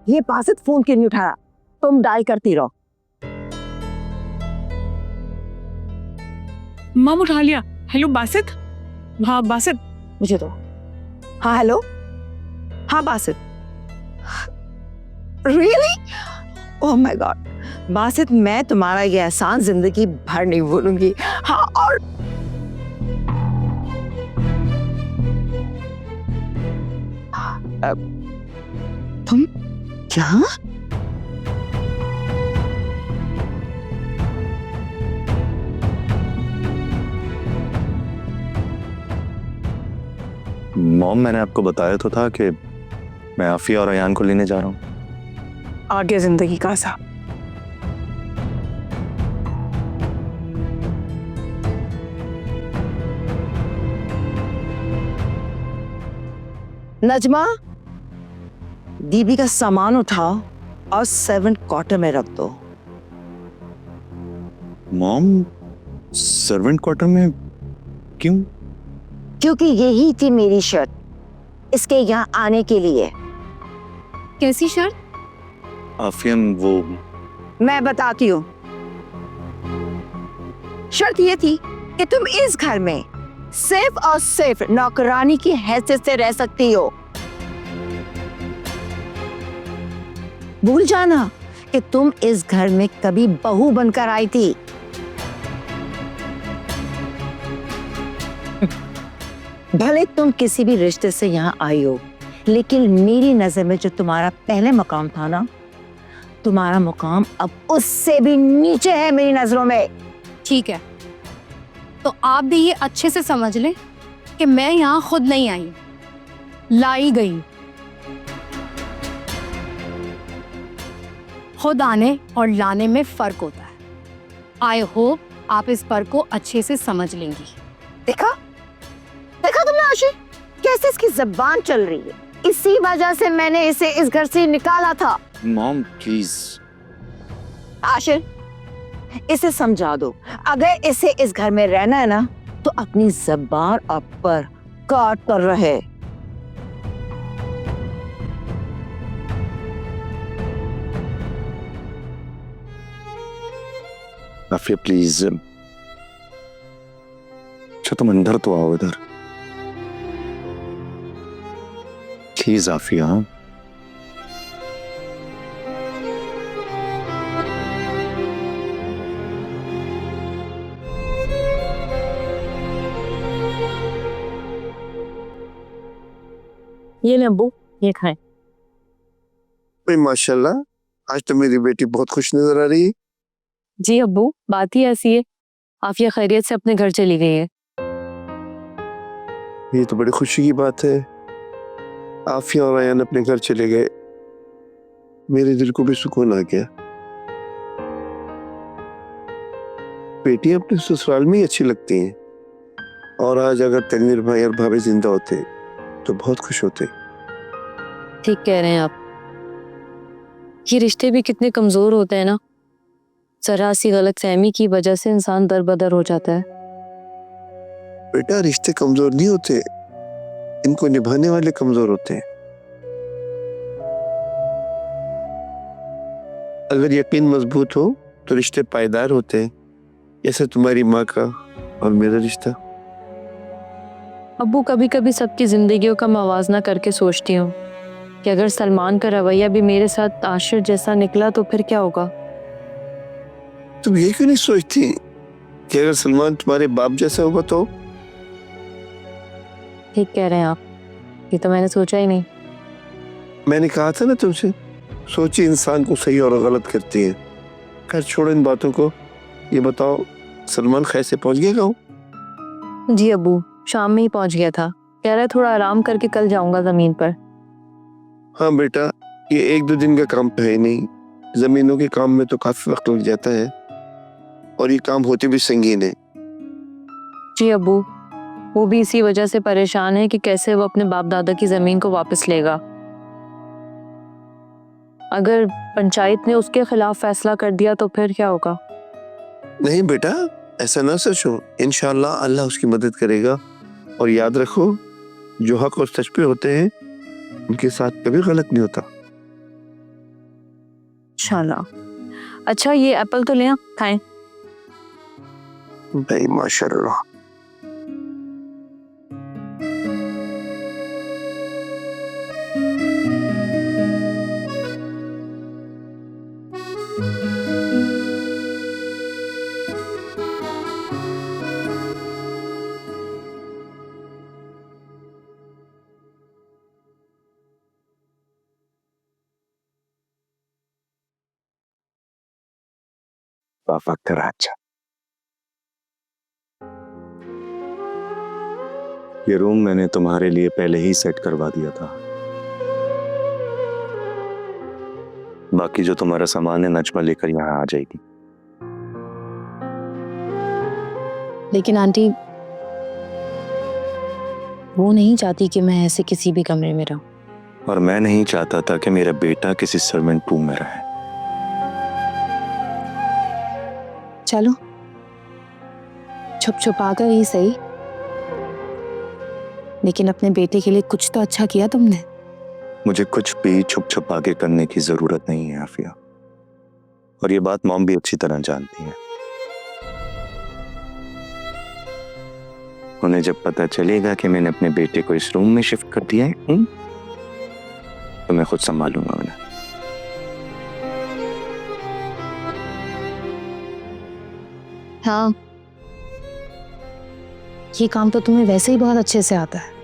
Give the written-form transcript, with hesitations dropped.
ये बासित फोन क्यों नहीं उठा रहा? तुम डायल करती रहो। मम उठा लिया। हेलो बासित। हाँ बासित, मुझे दो। हाँ हेलो। हाँ Basit. Really? Oh my God Basit, मैं तुम्हारा ये एहसान जिंदगी भर नहीं भूलूंगी। हाँ और तुम क्या? मॉम, मैंने आपको बताया तो था कि मैं आफिया और अयान को लेने जा रहा हूँ। आगे जिंदगी का सा। नजमा, दीदी का सामान उठाओ और 7 क्वार्टर में रख दो। मॉम, सर्वेंट क्वार्टर में क्यों? क्योंकि यही थी मेरी शर्त इसके यहाँ आने के लिए। कैसी शर्त? आफिया, वो मैं बताती हूँ। शर्त ये थी कि तुम इस घर में सिर्फ और सिर्फ नौकरानी की हैसियत से रह सकती हो। भूल जाना कि तुम इस घर में कभी बहू बनकर आई थी। भले तुम किसी भी रिश्ते से यहाँ आई हो, लेकिन मेरी नजर में जो तुम्हारा पहले मकाम था ना, तुम्हारा मुकाम अब उससे भी नीचे है मेरी नजरों में। ठीक है, तो आप भी ये अच्छे से समझ लें कि मैं यहाँ खुद नहीं आई, लाई गई। खुद आने और लाने में फर्क होता है। आई होप आप इस फर्क को अच्छे से समझ लेंगी। देखा देखा तुमने आशिर, कैसे इसकी जबान चल रही है। इसी वजह से मैंने इसे इस घर से निकाला था। Mom please. आशिर, इसे समझा दो, अगर इसे इस घर में रहना है ना, तो अपनी जबान आप पर काट कर रहे। आफिया प्लीज, अच्छा तुम अंदर तो आओ इधर प्लीज। आफिया, ये ले अब्बू, ये खाएं। भाई माशाल्लाह, आज तो मेरी बेटी बहुत खुश नजर आ रही है। जी अब्बू, बात ही ऐसी है, आफिया खैरियत से अपने घर चली गई है। ये तो बड़ी खुशी की बात है। आफिया और अयान अपने घर चले गए, मेरे दिल को भी सुकून आ गया। बेटी अपने ससुराल में ही अच्छी लगती हैं, और आज अगर तनवीर भाई और भाभी जिंदा होते तो बहुत खुश होते। ठीक कह रहे हैं आप, ये रिश्ते भी कितने कमजोर होते हैं ना। जरा सी गलतफहमी की वजह से इंसान दरबदर हो जाता है। बेटा, रिश्ते कमजोर नहीं होते, इनको निभाने वाले कमजोर होते हैं। अगर यकीन मजबूत हो तो रिश्ते पायदार होते हैं, जैसे तुम्हारी माँ का और मेरा रिश्ता। अब्बू, कभी कभी सबकी जिंदगियों का मवाजना करके सोचती हूँ कि अगर सलमान का रवैया भी मेरे साथ आशिर जैसा निकला तो फिर क्या होगा। तुम ये क्यों नहीं सोचती कि अगर सलमान तुम्हारे बाप जैसा होगा तो? ठीक कह रहे हैं आप, ये तो मैंने सोचा ही नहीं। मैंने कहा था ना तुमसे, सोची इंसान को सही और गलत करती है। खैर छोड़ो इन बातों को, ये बताओ सलमान खैर से पहुंच गया गाँव? जी अब्बू, शाम में ही पहुंच गया था, कह रहा है थोड़ा आराम करके कल जाऊंगा जमीन पर। हाँ बेटा, ये 1-2 दिन का काम तो है नहीं, जमीनों के काम में तो काफी वक्त लग जाता है, और ये काम होते भी संगीन है। जी अब्बू, वो भी इसी वजह से परेशान है कि कैसे वो अपने बाप दादा की जमीन को वापस लेगा। अगर पंचायत ने उसके खिलाफ फैसला कर दिया तो फिर क्या होगा? नहीं बेटा, ऐसा ना सोचो, इंशाअल्लाह अल्लाह उसकी मदद करेगा। और याद रखो, जो हक और सच पे होते हैं उनके साथ कभी गलत नहीं होता। इंशाल्लाह। अच्छा ये एप्पल तो ले आ, खाएं। भाई माशाल्लाह। वक्त अच्छा। ये रूम मैंने तुम्हारे लिए पहले ही सेट करवा दिया था। बाकी जो तुम्हारा सामान है नजमा लेकर यहाँ आ जाएगी। लेकिन आंटी वो नहीं चाहती कि मैं ऐसे किसी भी कमरे में रहूं। और मैं नहीं चाहता था कि मेरा बेटा किसी सर्वेंट रूम में रहे। चलो छुप छुपा कर ही सही, लेकिन अपने बेटे के लिए कुछ तो अच्छा किया तुमने। मुझे कुछ भी छुप छुपा के करने की जरूरत नहीं है आफिया, और ये बात मॉम भी अच्छी तरह जानती है। उन्हें जब पता चलेगा कि मैंने अपने बेटे को इस रूम में शिफ्ट कर दिया है, तो मैं खुद संभालूंगा उन्हें। हाँ, ये काम तो तुम्हें वैसे ही बहुत अच्छे से आता है।